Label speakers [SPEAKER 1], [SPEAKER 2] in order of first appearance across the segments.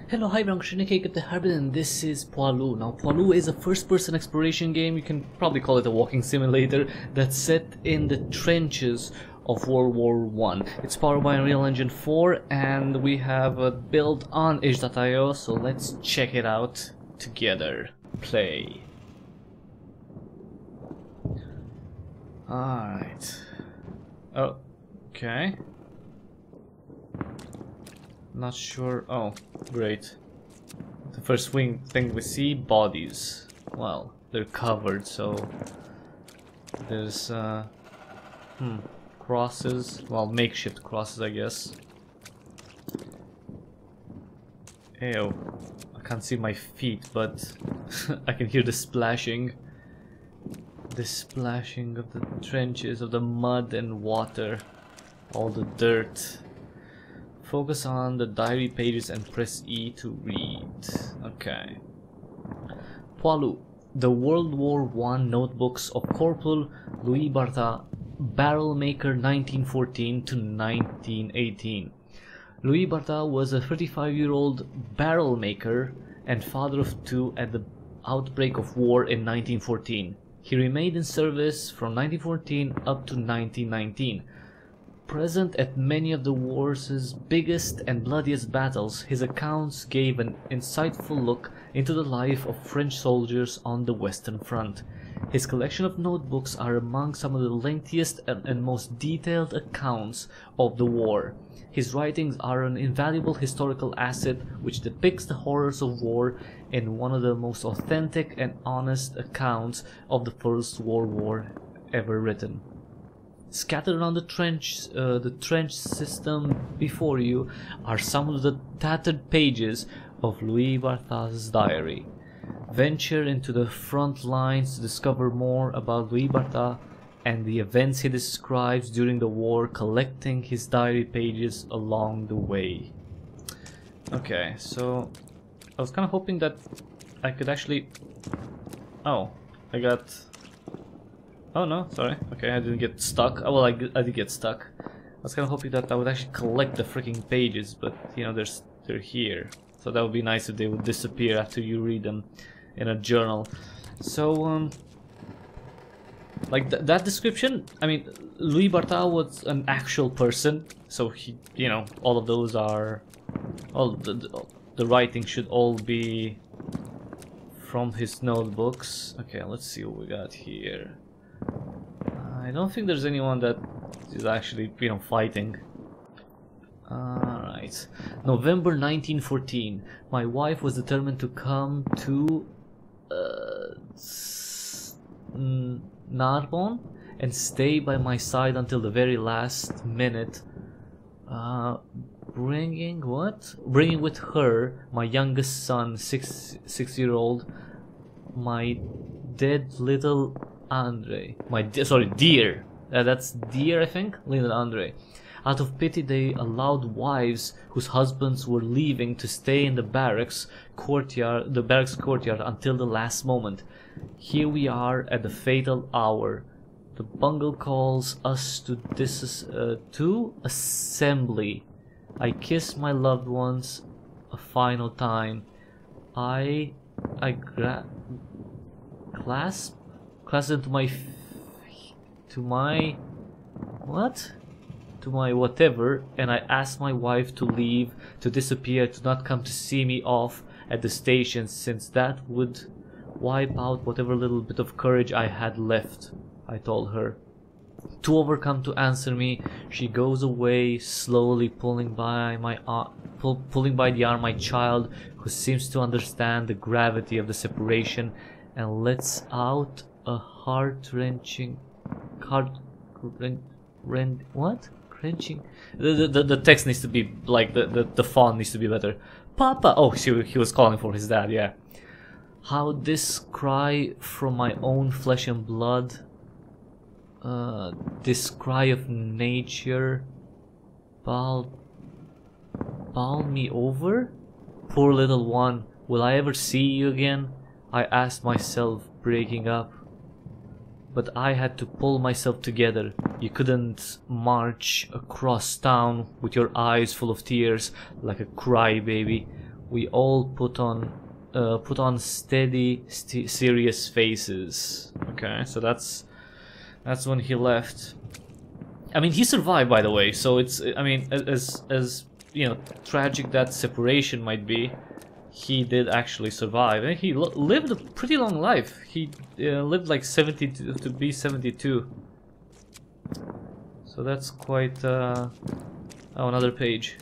[SPEAKER 1] Hello, hi, I'm ALL the Cryptic and this is Poilu. Now, Poilu is a first-person exploration game. You can probably call it a walking simulator that's set in the trenches of World War I. It's powered by Unreal Engine 4 and we have a build on itch.io, so let's check it out together. Play. Alright. Oh, okay. Not sure. Oh, great. The first thing we see, bodies. Well, they're covered, so there's crosses. Well, makeshift crosses, I guess. Ew. I can't see my feet, but I can hear the splashing. The splashing of the trenches, of the mud and water. All the dirt. Focus on the diary pages and press E to read. Okay. Poilu, the World War I notebooks of Corporal Louis Bartha, barrel maker 1914 to 1918. Louis Bartha was a 35-year-old barrel maker and father of two at the outbreak of war in 1914. He remained in service from 1914 up to 1919. Present at many of the war's biggest and bloodiest battles, his accounts gave an insightful look into the life of French soldiers on the Western Front. His collection of notebooks are among some of the lengthiest and most detailed accounts of the war. His writings are an invaluable historical asset which depicts the horrors of war in one of the most authentic and honest accounts of the First World War ever written. Scattered around the trench system before you are some of the tattered pages of Louis Bartha's diary. Venture into the front lines to discover more about Louis Bartha and the events he describes during the war, collecting his diary pages along the way. Okay, so I was kind of hoping that I could actually... Oh, I got... Oh no, sorry. Okay, I didn't get stuck. Oh, well, I did get stuck. I was kind of hoping that I would actually collect the freaking pages, but you know, they're here. So that would be nice if they would disappear after you read them in a journal. So, like that description. I mean, Louis Bartha was an actual person, so he, you know, all of those are, all the writing should all be from his notebooks. Okay, let's see what we got here. I don't think there's anyone that is actually, you know, fighting. Alright. November 1914. My wife was determined to come to Narbonne and stay by my side until the very last minute. Bringing with her my youngest son, six-year-old, my dead little Andre, dear. That's dear, I think. Little Andre. Out of pity, they allowed wives whose husbands were leaving to stay in the barracks courtyard until the last moment. Here we are at the fatal hour. The bungle calls us to assembly. I kiss my loved ones a final time. I clasp into to my whatever, and I ask my wife to leave, to disappear, to not come to see me off at the station, since that would wipe out whatever little bit of courage I had left. I told her. Too overcome to answer me, she goes away, slowly pulling by the arm my child, who seems to understand the gravity of the separation, and lets out a heart-wrenching, wrenching. The text needs to be like the font needs to be better. Papa. Oh, he was calling for his dad. Yeah. How this cry from my own flesh and blood, this cry of nature, bowl me over. Poor little one. Will I ever see you again? I asked myself, breaking up. But I had to pull myself together. You couldn't march across town with your eyes full of tears like a crybaby. we all put on steady, serious faces. Okay, so that's when he left. I mean, he survived, by the way. So it's, I mean, as you know, tragic that separation might be, he did actually survive, and he lived a pretty long life. He lived like 70 to be 72. So that's quite. Oh, another page.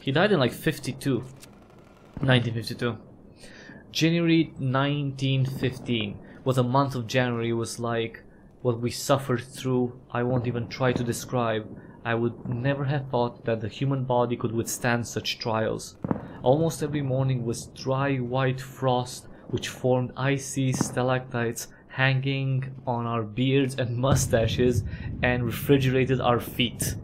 [SPEAKER 1] He died in like 1952. January 1915. What the month of January was like, what we suffered through, I won't even try to describe. I would never have thought that the human body could withstand such trials. Almost every morning was dry white frost, which formed icy stalactites hanging on our beards and mustaches and refrigerated our feet.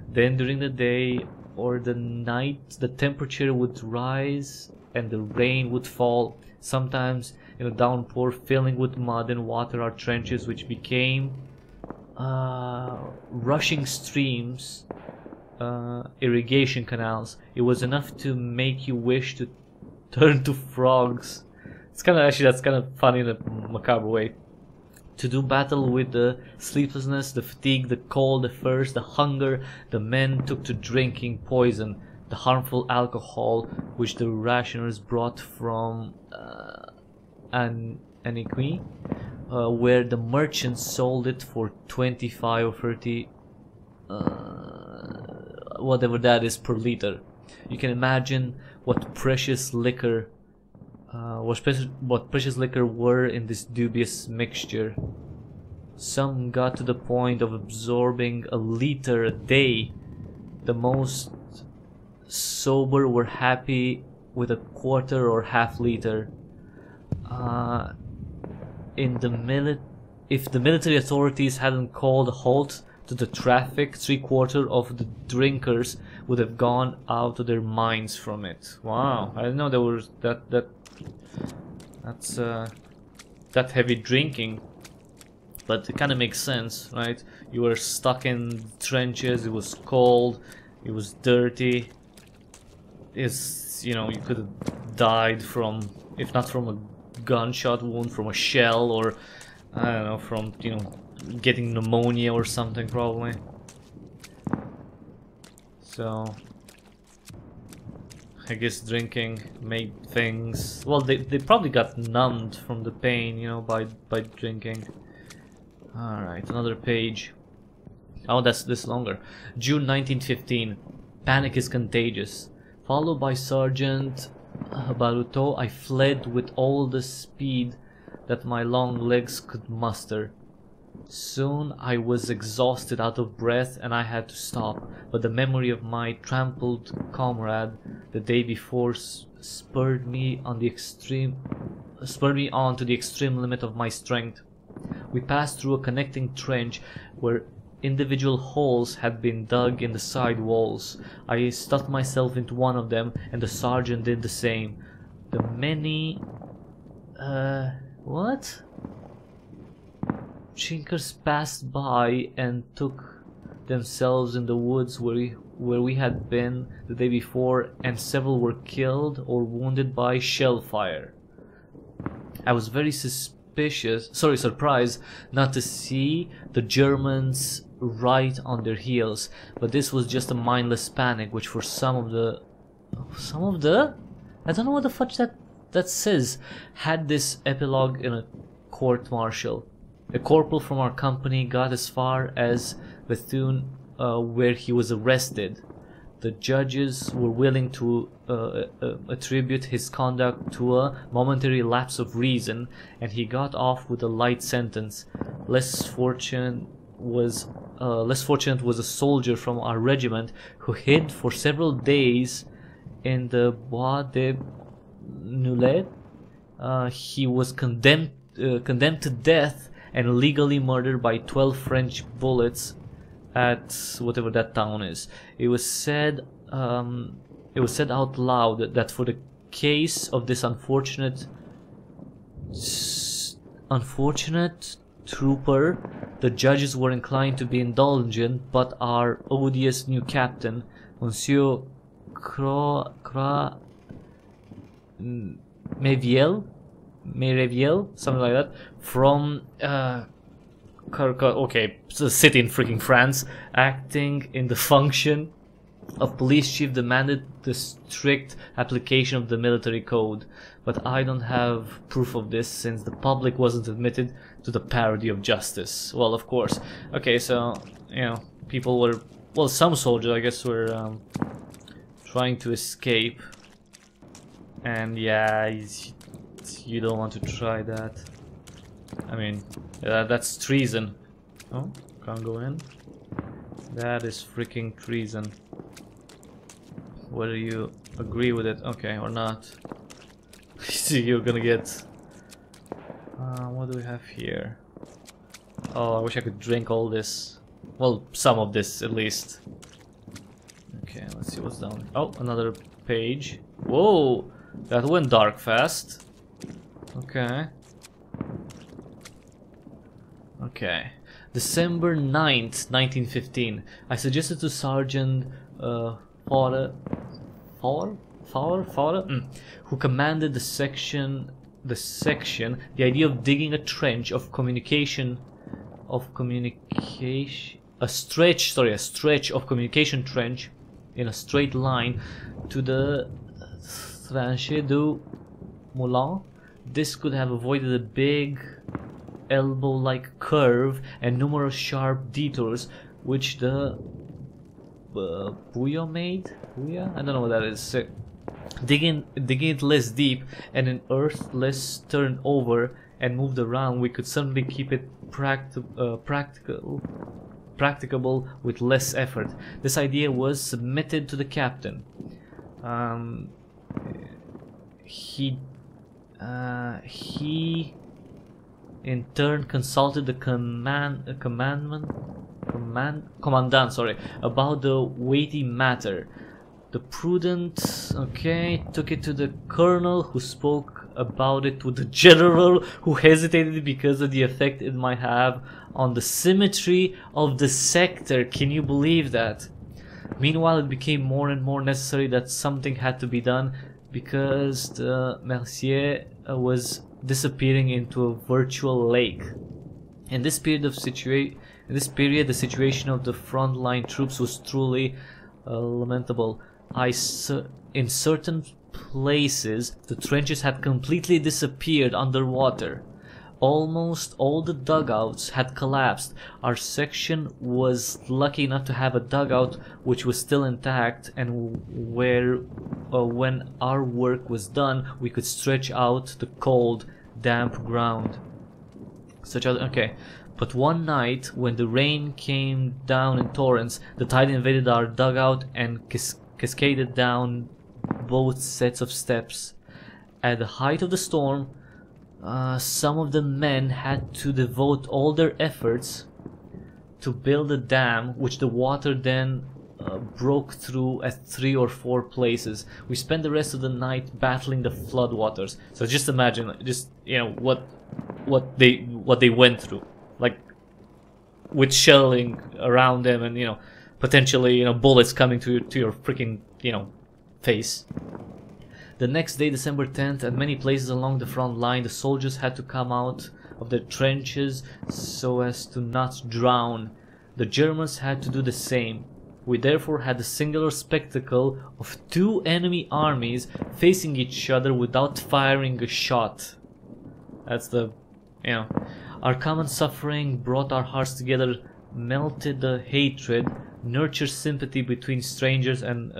[SPEAKER 1] Then during the day or the night, the temperature would rise and the rain would fall, sometimes in a downpour, filling with mud and water our trenches, which became rushing streams, irrigation canals. It was enough to make you wish to turn to frogs. It's kind of, actually, that's kind of funny in a macabre way. To do battle with the sleeplessness, the fatigue, the cold, the thirst, the hunger, the men took to drinking poison, the harmful alcohol which the rationers brought from Aniqui, where the merchants sold it for 25 or 30, whatever that is, per liter. You can imagine what precious liquor were in this dubious mixture. Some got to the point of absorbing a liter a day. The most sober were happy with a quarter or half liter. If the military authorities hadn't called a halt to the traffic, 3/4 of the drinkers would have gone out of their minds from it. Wow, I didn't know there was that's that heavy drinking, but it kind of makes sense, right? You were stuck in trenches, it was cold, it was dirty. It's, you know, you could have died from, if not from a gunshot wound, from a shell, or I don't know, from, you know, getting pneumonia or something, probably. So I guess drinking made things, well, they probably got numbed from the pain, you know, by drinking. Alright, another page. Oh, that's this longer. June 1915. Panic is contagious. Followed by Sergeant Baruto, I fled with all the speed that my long legs could muster. Soon I was exhausted, out of breath, and I had to stop, but the memory of my trampled comrade the day before spurred me on to the extreme limit of my strength. We passed through a connecting trench where individual holes had been dug in the side walls. I stuffed myself into one of them, and the sergeant did the same. The many what? Chinkers passed by and took themselves in the woods where we had been the day before, and several were killed or wounded by shell fire. I was very surprised not to see the Germans right on their heels, but this was just a mindless panic, which for some of the I don't know what the fudge that says, had this epilogue in a court-martial. A corporal from our company got as far as Bethune, where he was arrested. The judges were willing to attribute his conduct to a momentary lapse of reason, and he got off with a light sentence. Less fortunate was a soldier from our regiment who hid for several days in the Bois de Noulet. He was condemned to death and legally murdered by 12 French bullets at whatever that town is. It was said out loud that for the case of this unfortunate trooper, the judges were inclined to be indulgent, but our odious new captain, Monsieur Meviel, something like that, from okay, so city in freaking France, acting in the function of police chief, demanded the strict application of the military code. But I don't have proof of this since the public wasn't admitted to the parody of justice. Well, of course. Okay, so, you know, people were, well, some soldiers, I guess, were trying to escape. And yeah, you don't want to try that. I mean, that's treason. Oh, can't go in. That is freaking treason. Whether you agree with it, okay, or not. You're gonna get... what do we have here? Oh, I wish I could drink all this. Well, some of this at least. Okay, let's see what's down. Oh, another page. Whoa! That went dark fast. Okay. Okay. December 9th, 1915. I suggested to Sergeant Fowler, who commanded the section, the idea of digging a trench of a stretch of communication trench in a straight line to the Tranchée du Moulin. This could have avoided a big elbow-like curve and numerous sharp detours which the Puyo made? Puya? I don't know what that is. Digging it less deep and in earth less turned over and moved around, we could certainly keep it practicable with less effort. This idea was submitted to the captain. He in turn consulted the commandant, sorry, about the weighty matter. The prudent, okay, took it to the colonel, who spoke about it with the general, who hesitated because of the effect it might have on the symmetry of the sector. Can you believe that? Meanwhile, it became more and more necessary that something had to be done because the Mercier was disappearing into a virtual lake. In this period, the situation of the frontline troops was truly lamentable. In certain places, the trenches had completely disappeared underwater. Almost all the dugouts had collapsed. Our section was lucky enough to have a dugout which was still intact, and where when our work was done, we could stretch out the cold, damp ground. Okay. But one night, when the rain came down in torrents, the tide invaded our dugout and cascaded down both sets of steps. At the height of the storm, some of the men had to devote all their efforts to build a dam, which the water then broke through at 3 or 4 places. We spent the rest of the night battling the floodwaters. So just imagine, just, you know, what they went through, like with shelling around them, and, you know, potentially, you know, bullets coming to your freaking, you know, face. The next day, December 10th, at many places along the front line, the soldiers had to come out of their trenches so as to not drown. The Germans had to do the same. We therefore had the singular spectacle of 2 enemy armies facing each other without firing a shot. That's the, you know, our common suffering brought our hearts together, melted the hatred, nurtured sympathy between strangers and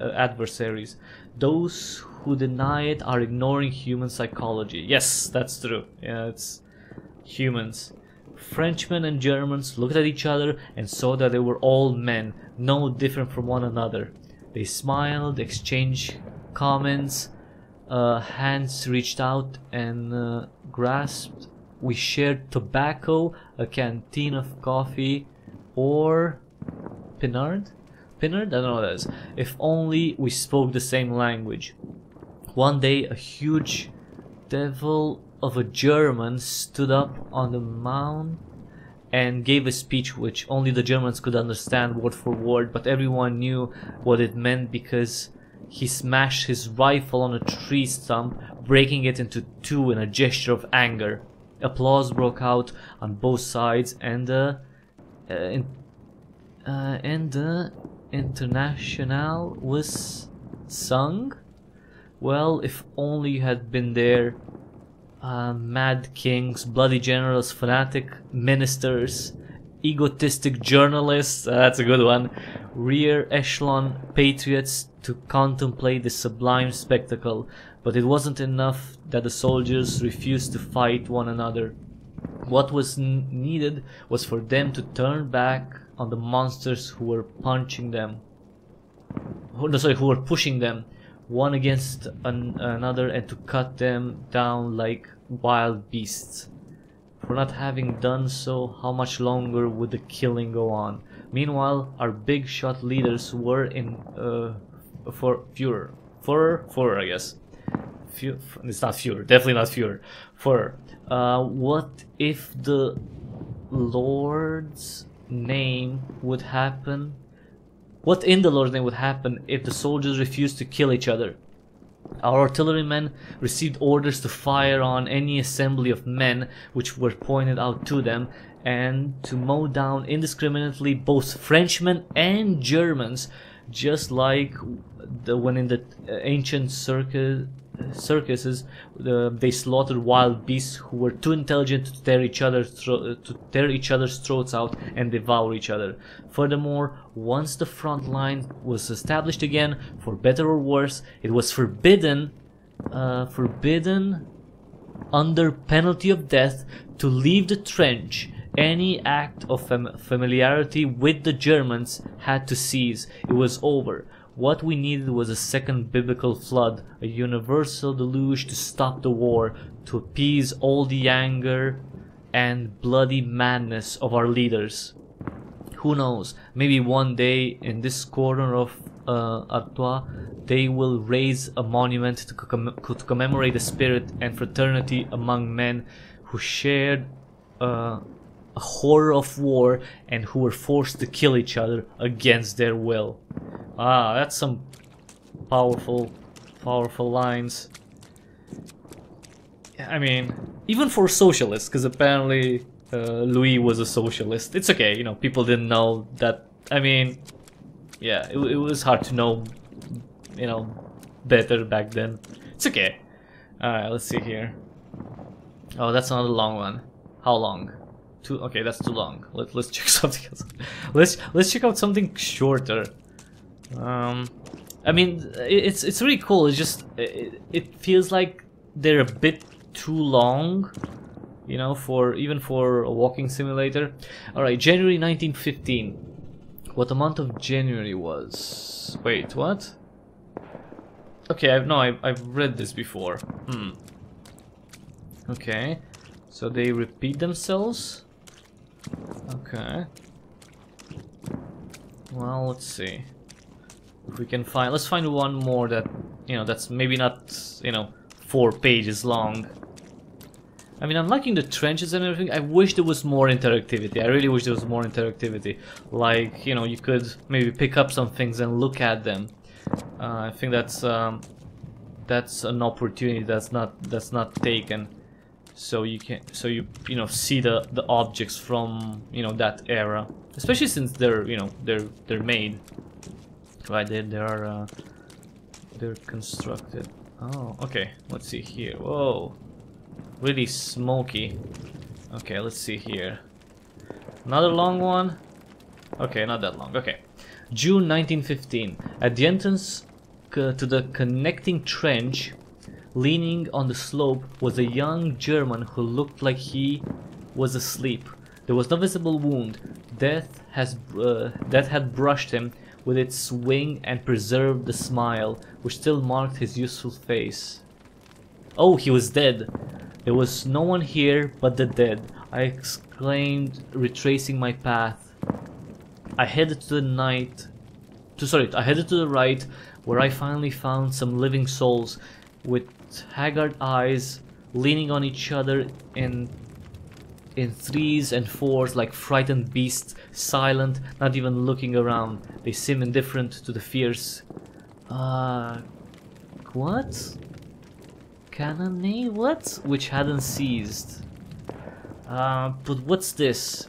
[SPEAKER 1] adversaries. Those who deny it are ignoring human psychology. Yes, that's true. Yeah, it's humans. Frenchmen and Germans looked at each other and saw that they were all men, no different from one another. They smiled, exchanged comments, hands reached out and grasped. We shared tobacco, a canteen of coffee, or Pinard? Pinard? I don't know what that is. If only we spoke the same language. One day, a huge devil of a German stood up on the mound and gave a speech which only the Germans could understand word for word, but everyone knew what it meant because he smashed his rifle on a tree stump, breaking it into two in a gesture of anger. Applause broke out on both sides, and the International was sung. Well, if only you had been there. Mad kings, bloody generals, fanatic ministers, egotistic journalists, that's a good one, rear echelon patriots to contemplate this sublime spectacle. But it wasn't enough that the soldiers refused to fight one another. What was needed was for them to turn back on the monsters who were punching them. Who were pushing them one against another, and to cut them down like wild beasts. For not having done so, how much longer would the killing go on? Meanwhile, our big shot leaders were in furor, I guess. It's not furor, definitely not furor. Furor. What if the Lord's name would happen? What in the Lord's name would happen if the soldiers refused to kill each other? Our artillerymen received orders to fire on any assembly of men which were pointed out to them, and to mow down indiscriminately both Frenchmen and Germans, just like when in the ancient circuses they slaughtered wild beasts who were too intelligent to tear each other's throats out and devour each other. Furthermore, once the front line was established again, for better or worse, it was forbidden under penalty of death to leave the trench. Any act of familiarity with the Germans had to cease. It was over. What we needed was a second biblical flood, a universal deluge to stop the war, to appease all the anger and bloody madness of our leaders. Who knows, maybe one day in this corner of Artois they will raise a monument to commemorate the spirit and fraternity among men who shared a horror of war and who were forced to kill each other against their will. Ah, that's some powerful lines. I mean, even for socialists, because apparently Louis was a socialist. It's okay, you know, people didn't know that. I mean, yeah, it was hard to know, you know, better back then. It's okay. Alright, let's see here. Oh, that's another long one. How long? Okay, that's too long. Let's check something else. Let's check out something shorter. I mean, it's really cool. It's just it feels like they're a bit too long, you know, even for a walking simulator. All right, January 1915. What the month of January was? Wait, what? Okay, I've read this before. Okay, so they repeat themselves. Okay. Well, let's see if we can find. Let's find one more that, you know, that's maybe not, you know, 4 pages long. I mean, I'm liking the trenches and everything. I wish there was more interactivity. I really wish there was more interactivity. Like, you know, you could maybe pick up some things and look at them. I think that's an opportunity that's not taken. So you can, you know, see the objects from, you know, that era, especially since they're, you know, they're made, right? They're constructed. Oh, okay. Let's see here. Whoa, really smoky. Okay, let's see here. Another long one. Okay, not that long. Okay, June 1915. At the entrance to the connecting trench, leaning on the slope, was a young German who looked like he was asleep. There was no visible wound. Death had brushed him with its wing and preserved the smile, which still marked his youthful face. Oh, he was dead. There was no one here but the dead, I exclaimed, retracing my path. I headed to the right, where I finally found some living souls with haggard eyes, leaning on each other in 3s and 4s like frightened beasts, silent, not even looking around. They seem indifferent to the fierce What? Cannonade? What? Which hadn't seized. But what's this?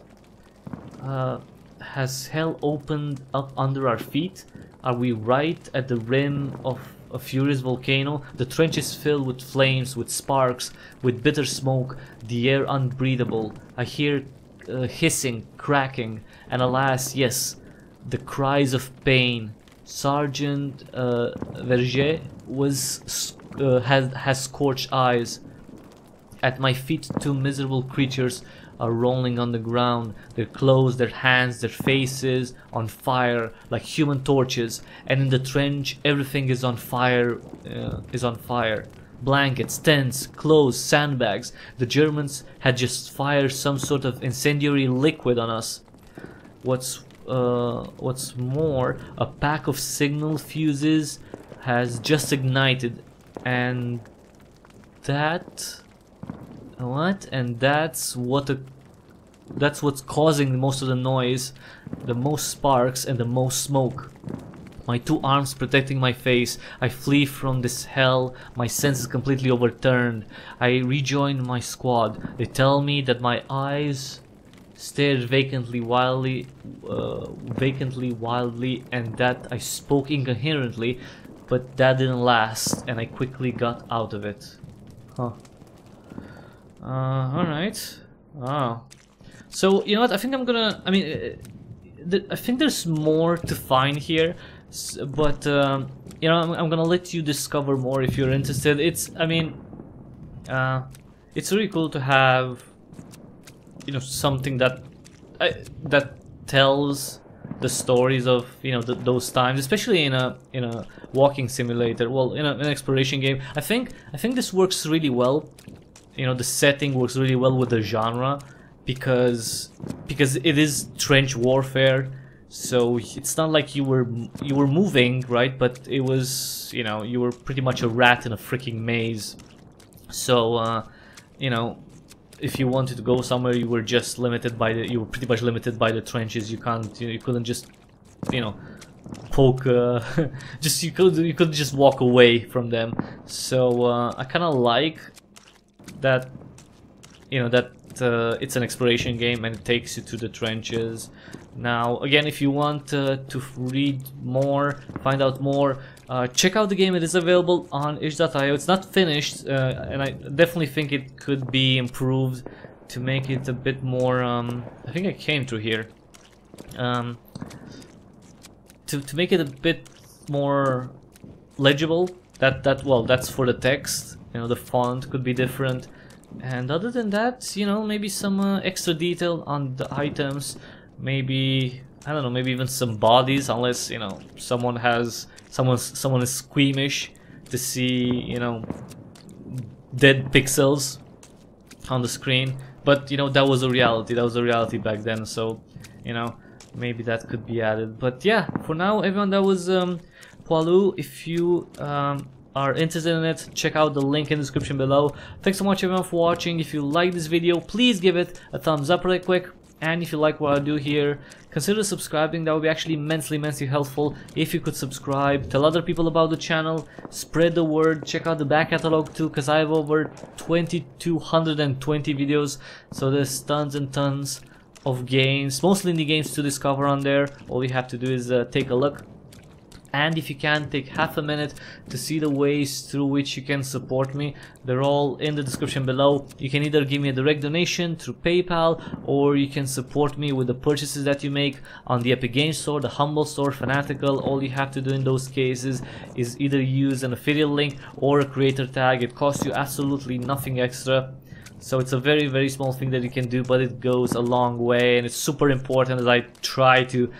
[SPEAKER 1] Has hell opened up under our feet? Are we right at the rim of a furious volcano? The trench is filled with flames, with sparks, with bitter smoke, the air unbreathable. I hear hissing, cracking, and alas, yes, the cries of pain. Sergeant Verger has scorched eyes. At my feet, two miserable creatures are rolling on the ground, their clothes, their hands, their faces on fire like human torches, and in the trench everything is on fire. Blankets, tents, clothes, sandbags. The Germans had just fired some sort of incendiary liquid on us. What's more, a pack of signal fuses has just ignited, and that's what's causing most of the noise, the most sparks and the most smoke. My two arms protecting my face, I flee from this hell, my senses completely overturned. I rejoin my squad. They tell me that my eyes stared vacantly wildly, and that I spoke incoherently, but that didn't last, and I quickly got out of it. Huh. Alright. Oh. So, you know what, I think I'm gonna, I think there's more to find here, but, you know, I'm gonna let you discover more if you're interested. It's really cool to have, you know, something that tells the stories of, you know, those times, especially in a walking simulator. Well, in an exploration game. I think this works really well. You know, the setting works really well with the genre because it is trench warfare. So it's not like you were moving, right? But it was, you know, you were pretty much a rat in a freaking maze. So you know, if you wanted to go somewhere, you were just limited by the, you were pretty much limited by the trenches. You couldn't just, you know, poke, you could just walk away from them. So I kind of like that, you know, that it's an exploration game and it takes you to the trenches. Now again, if you want to read more, find out more, check out the game. It is available on itch.io. It's not finished, and I definitely think it could be improved to make it a bit more, I think I came through here, to make it a bit more legible. Well, that's for the text, you know, the font could be different, and other than that, you know, maybe some extra detail on the items, maybe, I don't know, maybe even some bodies, unless, you know, someone is squeamish to see, you know, dead pixels on the screen. But, you know, that was a reality back then, so, you know, maybe that could be added. But yeah, for now, everyone, that was Poilu. If you are interested in it, check out the link in the description below. Thanks so much, everyone, for watching. If you like this video, please give it a thumbs up right quick. And if you like what I do here, consider subscribing. That would be actually immensely helpful if you could subscribe. Tell other people about the channel, spread the word, check out the back catalog too, because I have over 2,220 videos, so there's tons and tons of games, mostly indie games to discover on there. All you have to do is take a look. And if you can, take half a minute to see the ways through which you can support me. They're all in the description below. You can either give me a direct donation through PayPal, or you can support me with the purchases that you make on the Epic Games Store, the Humble Store, Fanatical. All you have to do in those cases is either use an affiliate link or a creator tag. It costs you absolutely nothing extra. So it's a very small thing that you can do, but it goes a long way, and it's super important as I try to,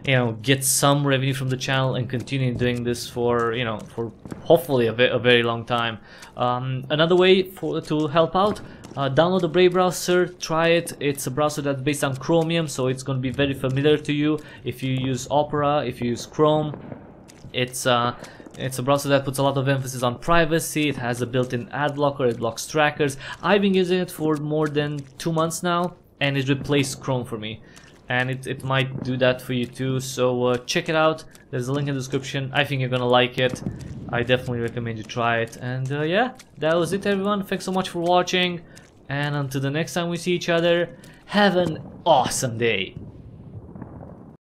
[SPEAKER 1] you know, get some revenue from the channel and continue doing this for, you know, for hopefully a very long time. Another way to help out, download the Brave browser, try it. It's a browser that's based on Chromium, so it's going to be very familiar to you. If you use Opera, if you use Chrome, it's a browser that puts a lot of emphasis on privacy. It has a built-in ad blocker, it blocks trackers. I've been using it for more than 2 months now, and it replaced Chrome for me. and it might do that for you too, so check it out. There's a link in the description. I think you're gonna like it. I definitely recommend you try it. And yeah, that was it, everyone. Thanks so much for watching, and until the next time we see each other, have an awesome day.